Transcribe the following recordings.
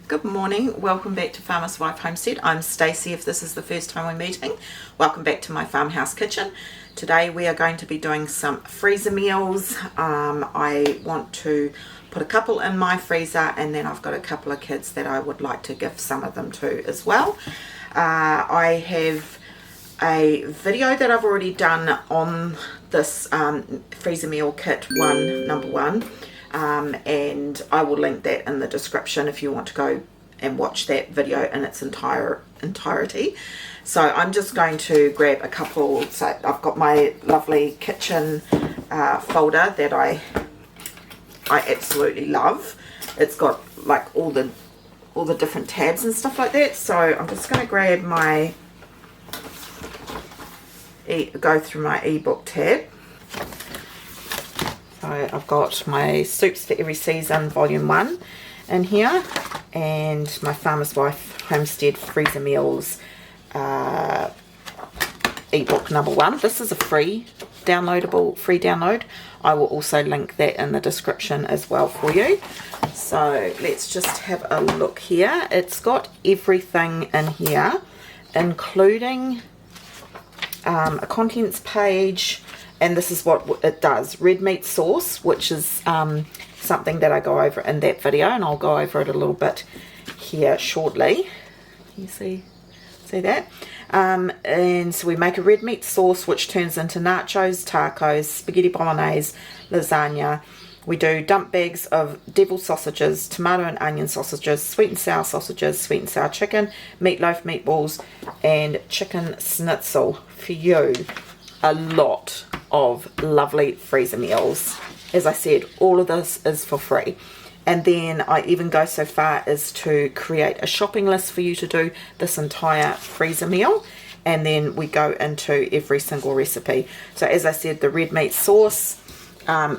Good morning, welcome back to Farmer's Wife Homestead. I'm Stacey if this is the first time we're meeting. Welcome back to my farmhouse kitchen. Today we are going to be doing some freezer meals. I want to put a couple in my freezer, and then I've got a couple of kids that I would like to gift some of them to as well. I have a video that I've already done on this freezer meal kit number one. And I will link that in the description if you want to go and watch that video in its entirety. So I'm just going to grab a couple. So I've got my lovely kitchen folder that I absolutely love. It's got like all the different tabs and stuff like that. So I'm just going to grab my go through my ebook tab. So I've got my Soups for Every Season Volume 1 in here, and my Farmer's Wife Homestead Freezer Meals ebook number 1. This is a free download. I will also link that in the description as well for you. So let's just have a look here. It's got everything in here, including a contents page. And this is what it does. Red meat sauce, which is something that I go over in that video, and I'll go over it a little bit here shortly. Can you see that? And so we make a red meat sauce, which turns into nachos, tacos, spaghetti bolognese, lasagna. We do dump bags of devil sausages, tomato and onion sausages, sweet and sour sausages, sweet and sour chicken, meatloaf, meatballs, and chicken schnitzel for you. A lot of lovely freezer meals. As I said, all of this is for free. And then I even go so far as to create a shopping list for you to do this entire freezer meal, and then we go into every single recipe. So as I said, the red meat sauce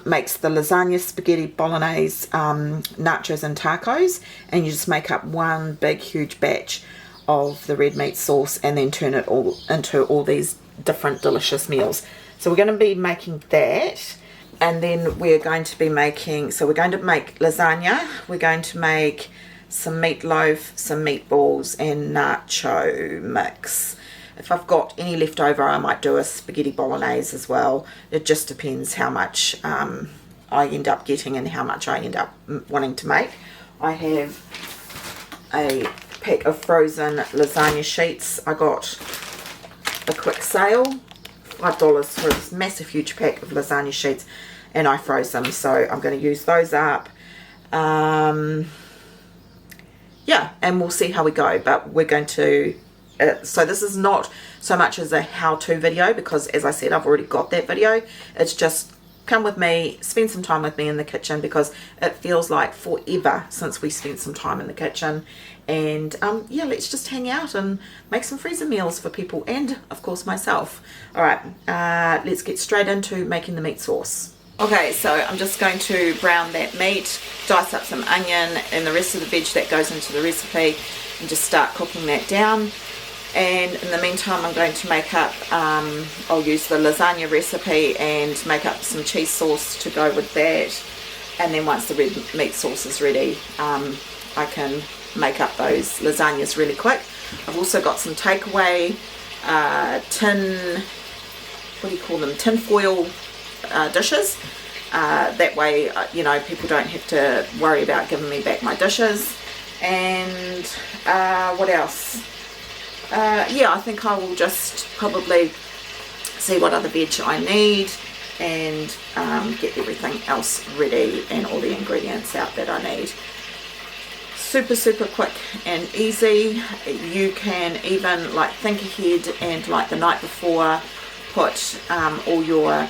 makes the lasagna, spaghetti bolognese, nachos and tacos, and you just make up one big huge batch of the red meat sauce and then turn it all into all these different delicious meals. So we're going to be making that, and then we're going to be making, so we're going to make lasagna, we're going to make some meatloaf, some meatballs and nacho mix. If I've got any left over, I might do a spaghetti bolognese as well. It just depends how much I end up getting and how much I end up wanting to make. I have a pack of frozen lasagna sheets. I got a quick sale, $5 for this massive huge pack of lasagna sheets, and I froze them, so I'm going to use those up. Yeah, and we'll see how we go, but we're going to so this is not so much as a how-to video, because as I said, I've already got that video. It's just come with me, spend some time with me in the kitchen, because it feels like forever since we spent some time in the kitchen. And yeah, let's just hang out and make some freezer meals for people, and of course myself. All right, let's get straight into making the meat sauce. Okay, so I'm just going to brown that meat, dice up some onion and the rest of the veg that goes into the recipe, and just start cooking that down. And in the meantime, I'm going to make up, I'll use the lasagna recipe and make up some cheese sauce to go with that. And then once the red meat sauce is ready, I can make up those lasagnas really quick. I've also got some takeaway tin foil dishes. That way, you know, people don't have to worry about giving me back my dishes. And what else? Yeah, I think I will just probably see what other veg I need and get everything else ready and all the ingredients out that I need. Super quick and easy. You can even like think ahead and like the night before put all your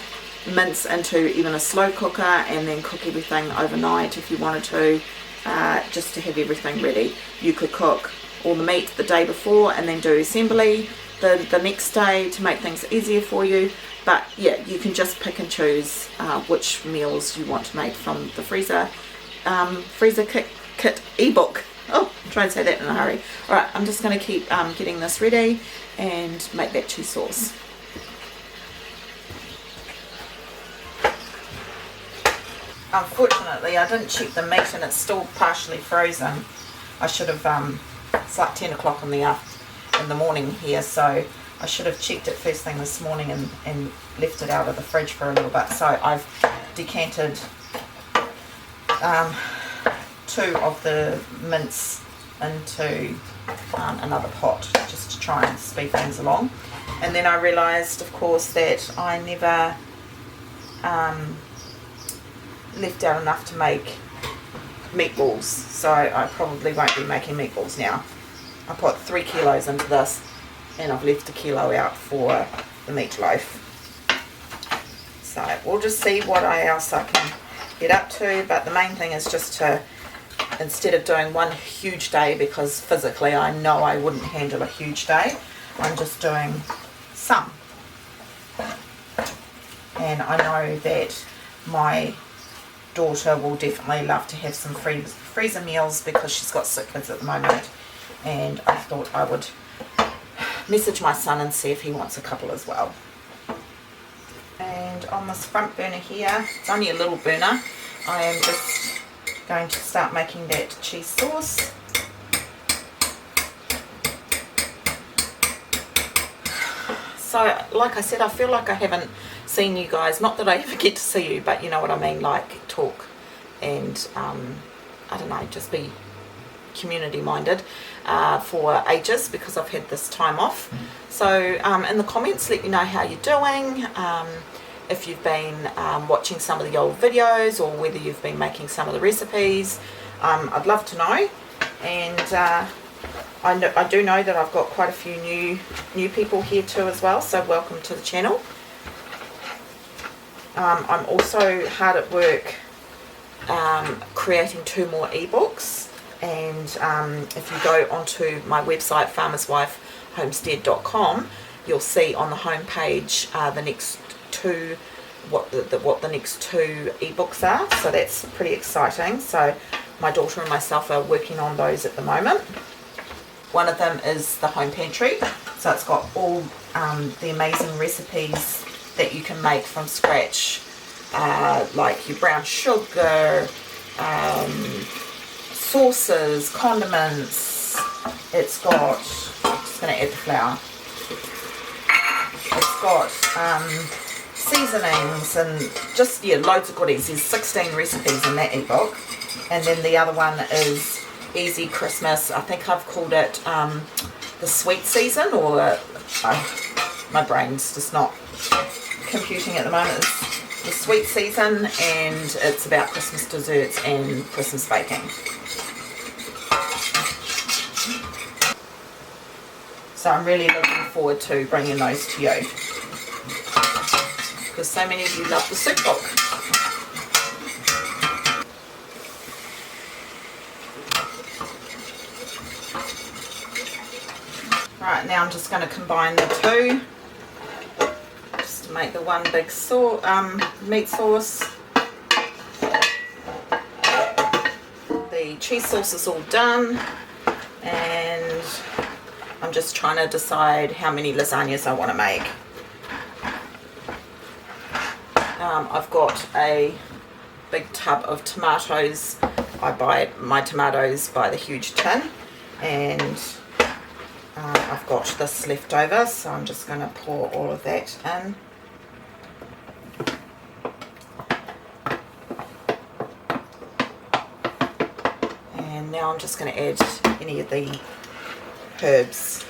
mince into even a slow cooker and then cook everything overnight if you wanted to, just to have everything ready. You could cook all the meat the day before and then do assembly the next day to make things easier for you. But yeah, you can just pick and choose which meals you want to make from the freezer kit ebook. Oh, try and say that in a hurry. Alright, I'm just going to keep getting this ready and make that cheese sauce. Unfortunately, I didn't check the meat and it's still partially frozen. I should have, it's like 10 o'clock in the morning here, so I should have checked it first thing this morning and left it out of the fridge for a little bit. So I've decanted 2 of the mince into another pot just to try and speed things along. And then I realised, of course, that I never left out enough to make meatballs, so I probably won't be making meatballs now. I put 3 kilos into this and I've left 1 kilo out for the meatloaf. So we'll just see what else I can get up to, but the main thing is just to, instead of doing one huge day, because physically I know I wouldn't handle a huge day, I'm just doing some. And I know that my daughter will definitely love to have some freezer meals because she's got 6 kids at the moment, and I thought I would message my son and see if he wants a couple as well. And on this front burner here, it's only a little burner, I am just going to start making that cheese sauce. So like I said, I feel like I haven't seen you guys, not that I ever get to see you, but you know what I mean, like talk and I don't know, just be community minded for ages, because I've had this time off. So in the comments, let me know how you're doing, if you've been watching some of the old videos or whether you've been making some of the recipes. I'd love to know. And I do know that I've got quite a few new people here too as well, so welcome to the channel. I'm also hard at work creating 2 more ebooks, and if you go onto my website farmerswifehomestead.com, you'll see on the home page the next 2 what the next 2 ebooks are, so that's pretty exciting. So my daughter and myself are working on those at the moment. One of them is the home pantry, so it's got all the amazing recipes that you can make from scratch, like your brown sugar, sauces, condiments. It's got, I'm just going to add the flour, it's got seasonings and just, yeah, loads of goodies. There's 16 recipes in that ebook. And then the other one is Easy Christmas. I think I've called it the sweet season, or my brain's just not computing at the moment. It's the sweet season, and it's about Christmas desserts and Christmas baking. So I'm really looking forward to bringing those to you, because so many of you love the soup book. Right, now I'm just going to combine the 2 just to make the one big meat sauce. The cheese sauce is all done, and I'm just trying to decide how many lasagnas I want to make. I've got a big tub of tomatoes. I buy my tomatoes by the huge tin, and I've got this left over, so I'm just going to pour all of that in. And now I'm just going to add any of the herbs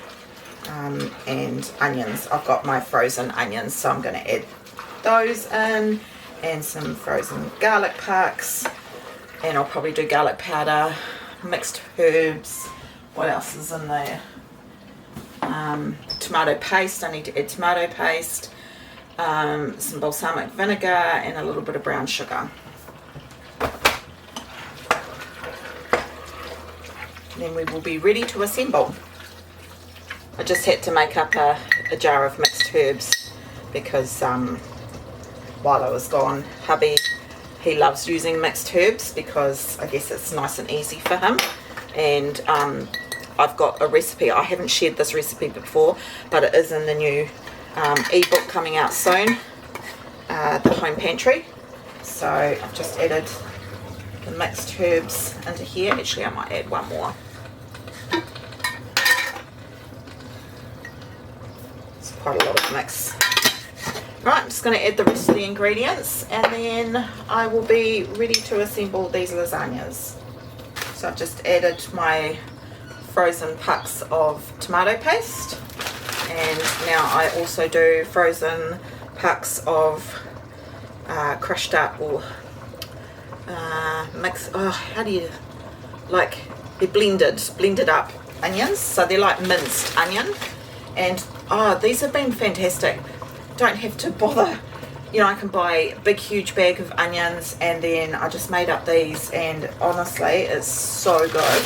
and onions. I've got my frozen onions, so I'm going to add those in, and some frozen garlic pucks, and I'll probably do garlic powder, mixed herbs. What else is in there? Tomato paste. I need to add tomato paste, some balsamic vinegar, and a little bit of brown sugar. Then we will be ready to assemble. I just had to make up a jar of mixed herbs because while I was gone, hubby, he loves using mixed herbs because I guess it's nice and easy for him. And I've got a recipe. I haven't shared this recipe before, but it is in the new ebook coming out soon, the home pantry. So I've just added the mixed herbs into here. Actually, I might add one more. quite a lot of mix. Right, I'm just going to add the rest of the ingredients and then I will be ready to assemble these lasagnas. So I've just added my frozen pucks of tomato paste, and now I also do frozen pucks of crushed up or how do you, like, they're blended up onions, so they're like minced onion. And these have been fantastic. Don't have to bother, you know, I can buy a big huge bag of onions, and then I just made up these, and honestly it's so good.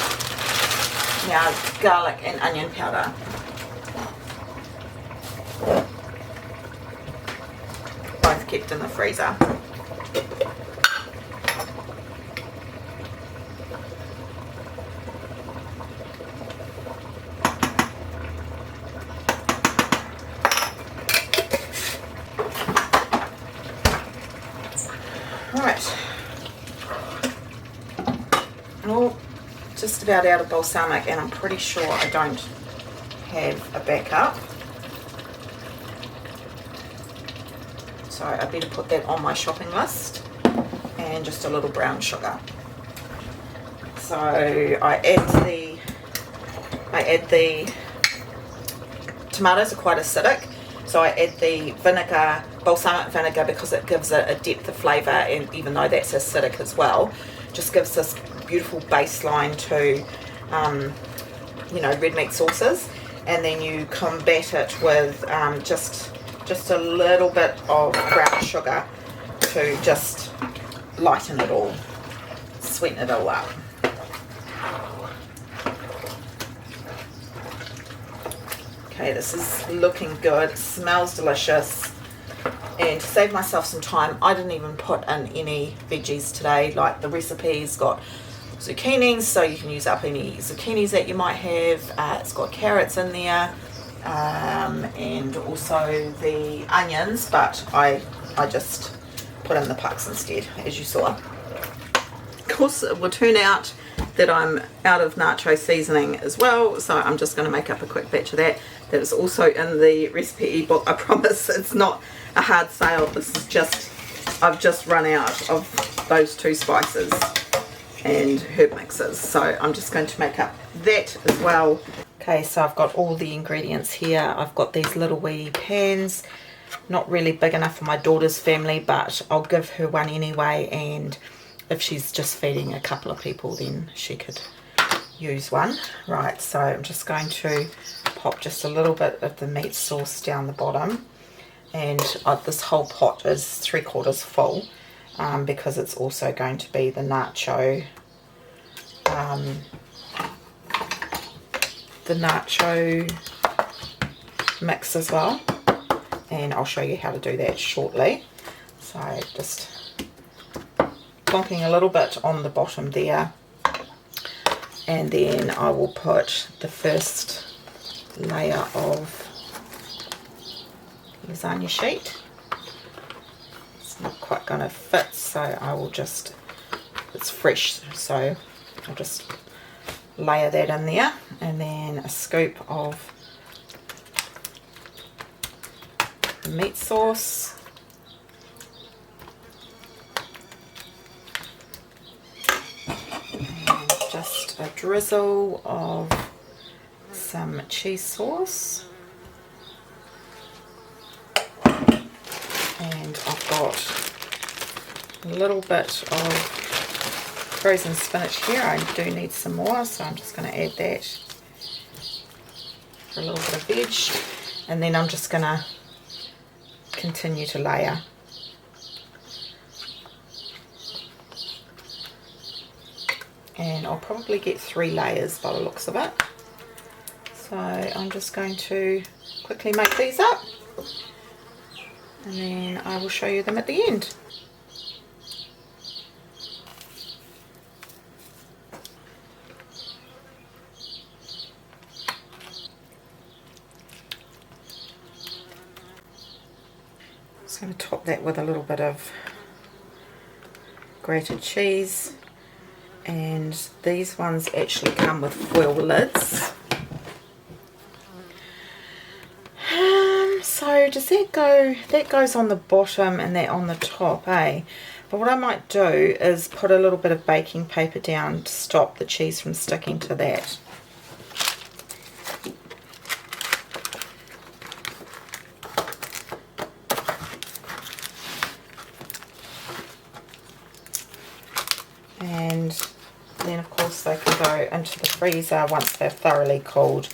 Now garlic and onion powder. Both kept in the freezer. Right, well, just about out of balsamic, and I'm pretty sure I don't have a backup, so I better put that on my shopping list. And just a little brown sugar. So I add the tomatoes are quite acidic, so I add the vinegar, balsamic vinegar, because it gives it a depth of flavour, and even though that's acidic as well, just gives this beautiful baseline to you know, red meat sauces. And then you combat it with just a little bit of brown sugar to just lighten it all, sweeten it all up. Okay, this is looking good, smells delicious. And to save myself some time, I didn't even put in any veggies today. Like, the recipe's got zucchinis, so you can use up any zucchinis that you might have. It's got carrots in there, and also the onions, but I just put in the pucks instead, as you saw. Of course, it will turn out that I'm out of nacho seasoning as well, so I'm just going to make up a quick batch of that. That is also in the recipe ebook. I promise it's not a hard sale. This is just, I've just run out of those two spices and herb mixes, so I'm just going to make up that as well. Okay, so I've got all the ingredients here. I've got these little wee pans, not really big enough for my daughter's family, but I'll give her one anyway, and if she's just feeding a couple of people, then she could use one. Right, so I'm just going to pop just a little bit of the meat sauce down the bottom, and this whole pot is 3/4 full, because it's also going to be the nacho mix as well, and I'll show you how to do that shortly. So just plonking a little bit on the bottom there, and then I will put the first layer of lasagna sheet. It's not quite going to fit, so I will just, it's fresh, so I'll just layer that in there, and then a scoop of the meat sauce, and just a drizzle of some cheese sauce, and I've got a little bit of frozen spinach here. I do need some more, so I'm just going to add that for a little bit of veg, and then I'm just going to continue to layer. And I'll probably get 3 layers by the looks of it. So I'm just going to quickly make these up, and then I will show you them at the end. Just going to top that with a little bit of grated cheese, and these ones actually come with foil lids. So does that go, that goes on the bottom and that on the top, eh? But what I might do is put a little bit of baking paper down to stop the cheese from sticking to that. And then of course they can go into the freezer once they're thoroughly cooled,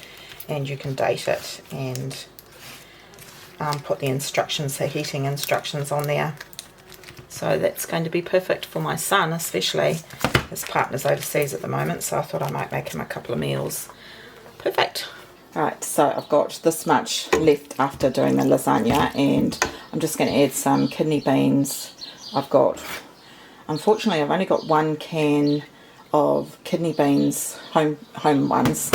and you can date it and put the instructions, the heating instructions on there. So that's going to be perfect for my son, especially. His partner's overseas at the moment, so I thought I might make him a couple of meals. Perfect. Right, so I've got this much left after doing the lasagna, and I'm just going to add some kidney beans. Unfortunately, I've only got 1 can of kidney beans, home ones,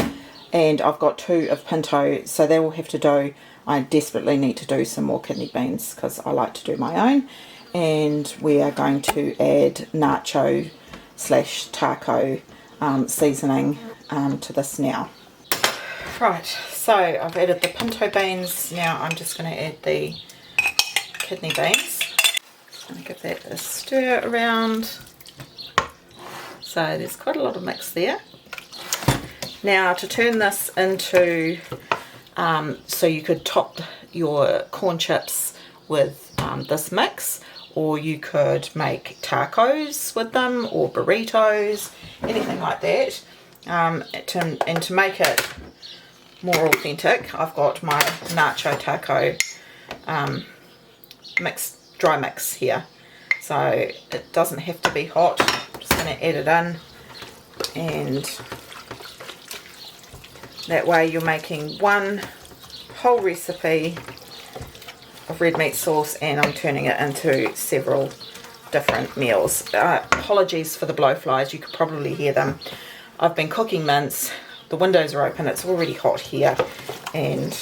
and I've got 2 of pinto, so they will have to do. I desperately need to do some more kidney beans because I like to do my own. And we are going to add nacho / taco seasoning to this now. Right, so I've added the pinto beans. Now I'm just going to add the kidney beans. Just going to give that a stir around. So there's quite a lot of mix there. Now to turn this into, so you could top your corn chips with this mix, or you could make tacos with them, or burritos, anything like that. And to make it more authentic, I've got my nacho taco dry mix here. So it doesn't have to be hot. I'm just going to add it in, and that way you're making one whole recipe of red meat sauce, and I'm turning it into several different meals. Apologies for the blowflies, you could probably hear them. I've been cooking mince, the windows are open, it's already hot here, and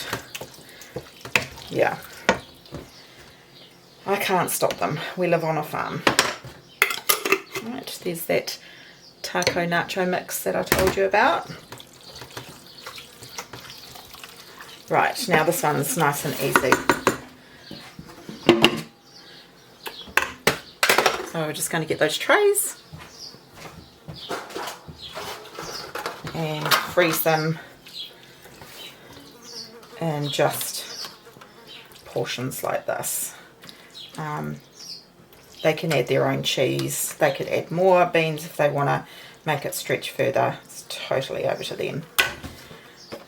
yeah, I can't stop them. We live on a farm. Right, there's that taco nacho mix that I told you about. Right, now this one's nice and easy. So we're just going to get those trays and freeze them in just portions like this. They can add their own cheese. They could add more beans if they want to make it stretch further. It's totally over to them.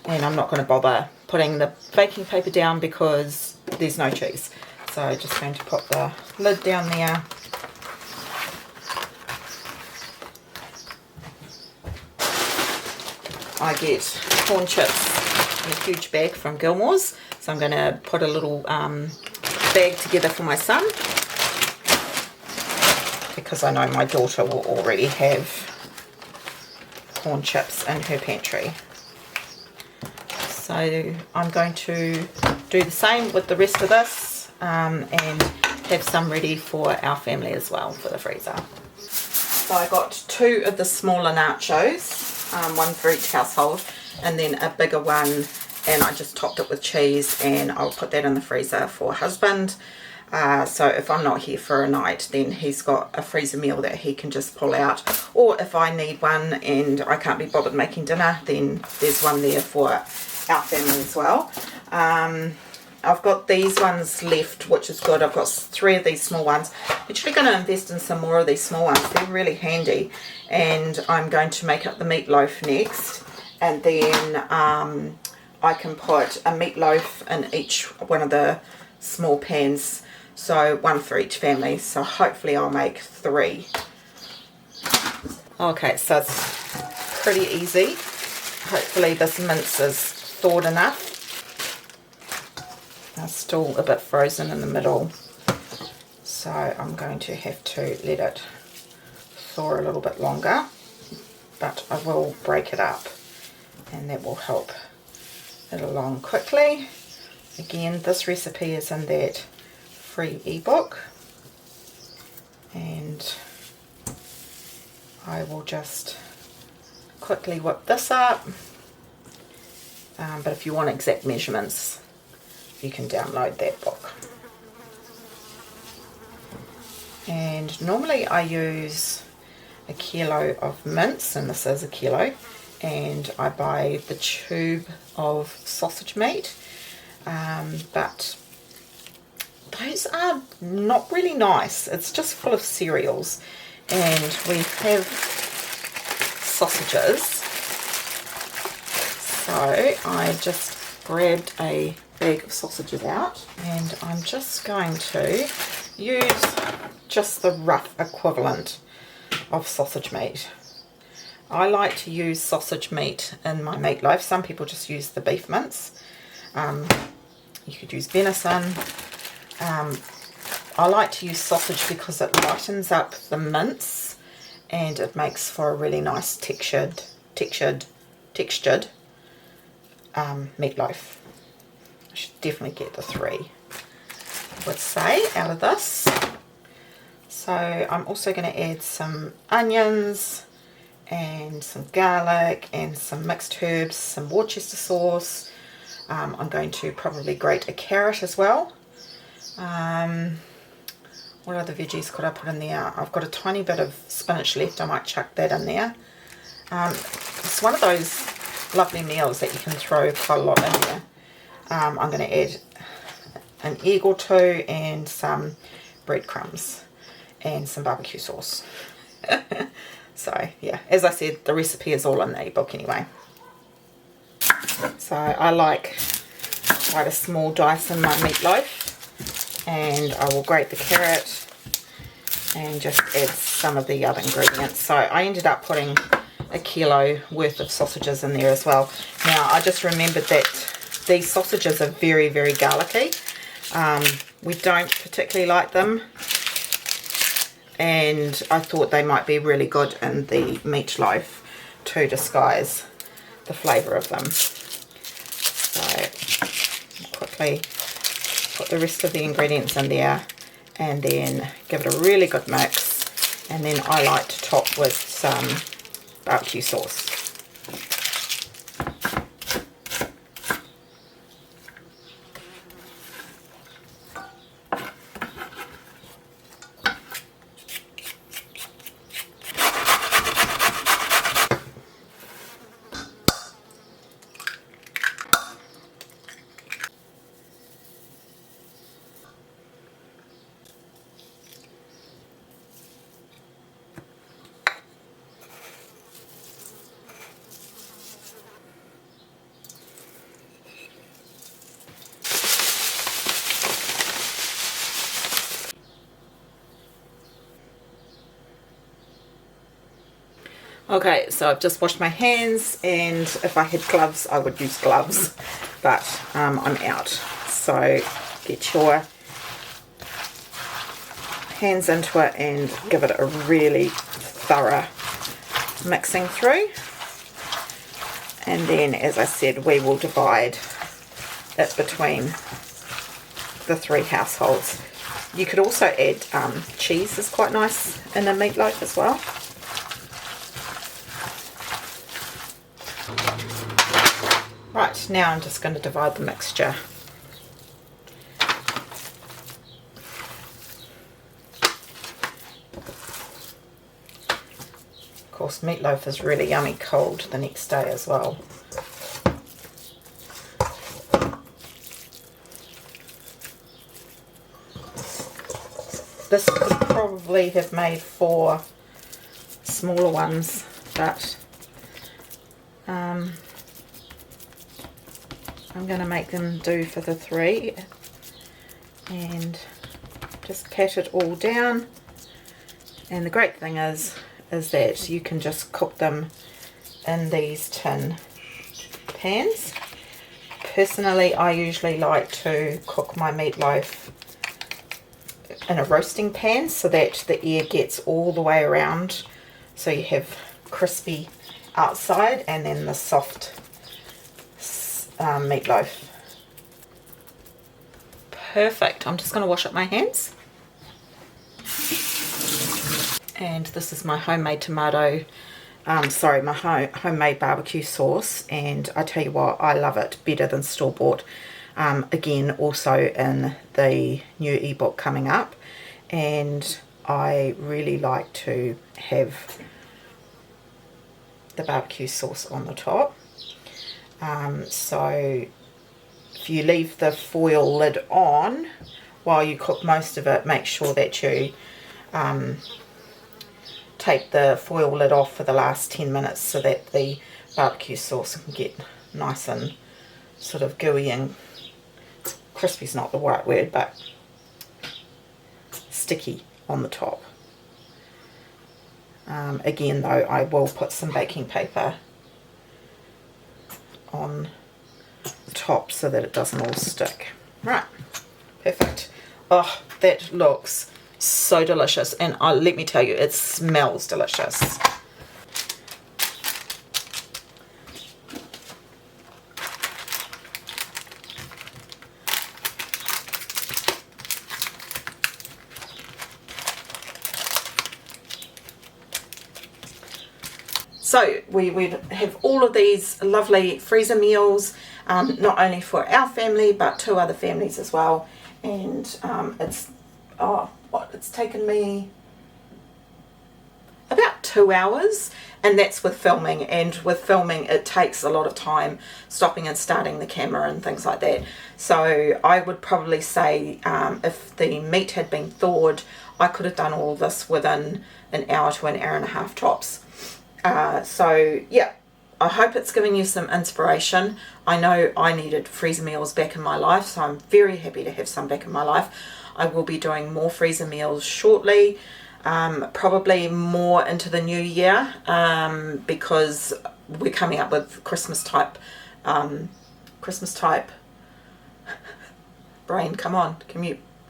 And I'm not going to bother putting the baking paper down because there's no cheese. So I'm just going to put the lid down there. I get corn chips in a huge bag from Gilmore's, so I'm going to put a little bag together for my son, because I know my daughter will already have corn chips in her pantry. So I'm going to do the same with the rest of this, and have some ready for our family as well for the freezer. So I got 2 of the smaller nachos. 1 for each household, and then a bigger one, and I just topped it with cheese, and I'll put that in the freezer for husband. So if I'm not here for a night, then he's got a freezer meal that he can just pull out, or if I need one and I can't be bothered making dinner, then there's one there for our family as well. I've got these ones left, which is good. I've got 3 of these small ones. I'm actually going to invest in some more of these small ones. They're really handy. And I'm going to make up the meatloaf next. And then I can put a meatloaf in each one of the small pans. So 1 for each family. So hopefully I'll make 3. Okay, so it's pretty easy. Hopefully this mince is thawed enough. They're still a bit frozen in the middle, so I'm going to have to let it thaw a little bit longer, but I will break it up, and that will help it along quickly. Again, this recipe is in that free ebook, and I will just quickly whip this up, but if you want exact measurements, you can download that book. And normally I use a kilo of mince, and this is a kilo, and I buy the tube of sausage meat, but those are not really nice. It's just full of cereals, and we have sausages, so I just grabbed a bag of sausages out, and I'm just going to use just the rough equivalent of sausage meat. I like to use sausage meat in my meatloaf. Some people just use the beef mince. You could use venison. I like to use sausage because it lightens up the mince and it makes for a really nice textured meatloaf. I should definitely get the 3, I would say, out of this. So I'm also going to add some onions and some garlic and some mixed herbs, some Worcester sauce. I'm going to probably grate a carrot as well. What other veggies could I put in there? I've got a tiny bit of spinach left. I might chuck that in there. It's one of those lovely meals that you can throw quite a lot in there. I'm going to add an egg or 2 and some breadcrumbs and some barbecue sauce. So yeah, as I said, the recipe is all in the ebook anyway. So I like quite a small dice in my meatloaf, and I will grate the carrot and just add some of the other ingredients. So I ended up putting a kilo worth of sausages in there as well. Now I just remembered that these sausages are very, very garlicky. We don't particularly like them, and I thought they might be really good in the meatloaf to disguise the flavour of them. So quickly put the rest of the ingredients in there and then give it a really good mix, and then I like to top with some barbecue sauce. Okay, so I've just washed my hands, and if I had gloves I would use gloves, but I'm out. So get your hands into it and give it a really thorough mixing through, and then, as I said, we will divide it between the 3 households. You could also add cheese, is quite nice in a meatloaf as well. Right, now I'm just going to divide the mixture. Of course, meatloaf is really yummy cold the next day as well. This could probably have made 4 smaller ones, but I'm going to make them do for the 3, and just pat it all down. And the great thing is that you can just cook them in these tin pans. Personally, I usually like to cook my meatloaf in a roasting pan so that the air gets all the way around, so you have crispy outside and then the soft meatloaf. Perfect. I'm just going to wash up my hands. And this is my homemade homemade barbecue sauce, and I tell you what, I love it better than store-bought. again also in the new ebook coming up. And I really like to have the barbecue sauce on the top. So if you leave the foil lid on while you cook most of it, make sure that you take the foil lid off for the last 10 minutes so that the barbecue sauce can get nice and sort of gooey, and crispy's not the right word, but sticky on the top. Again though, I will put some baking paper on the top so that it doesn't all stick. Right, perfect. Oh, that looks so delicious, and let me tell you, it smells delicious. So we have all of these lovely freezer meals, not only for our family but 2 other families as well. And it's taken me about 2 hours, and that's with filming. And with filming, it takes a lot of time stopping and starting the camera and things like that. So I would probably say if the meat had been thawed, I could have done all this within an hour to an hour and a half tops. So yeah, I hope it's giving you some inspiration. I know I needed freezer meals back in my life, so I'm very happy to have some back in my life. I will be doing more freezer meals shortly, probably more into the new year, because we're coming up with Christmas type brain, come on,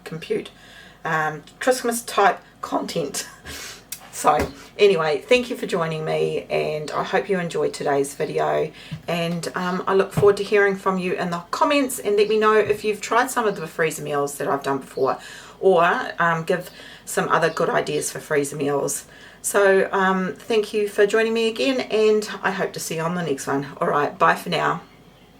compute, Christmas type content. So anyway, thank you for joining me, and I hope you enjoyed today's video, and I look forward to hearing from you in the comments, and let me know if you've tried some of the freezer meals that I've done before, or give some other good ideas for freezer meals. So thank you for joining me again, and I hope to see you on the next one. Alright, bye for now.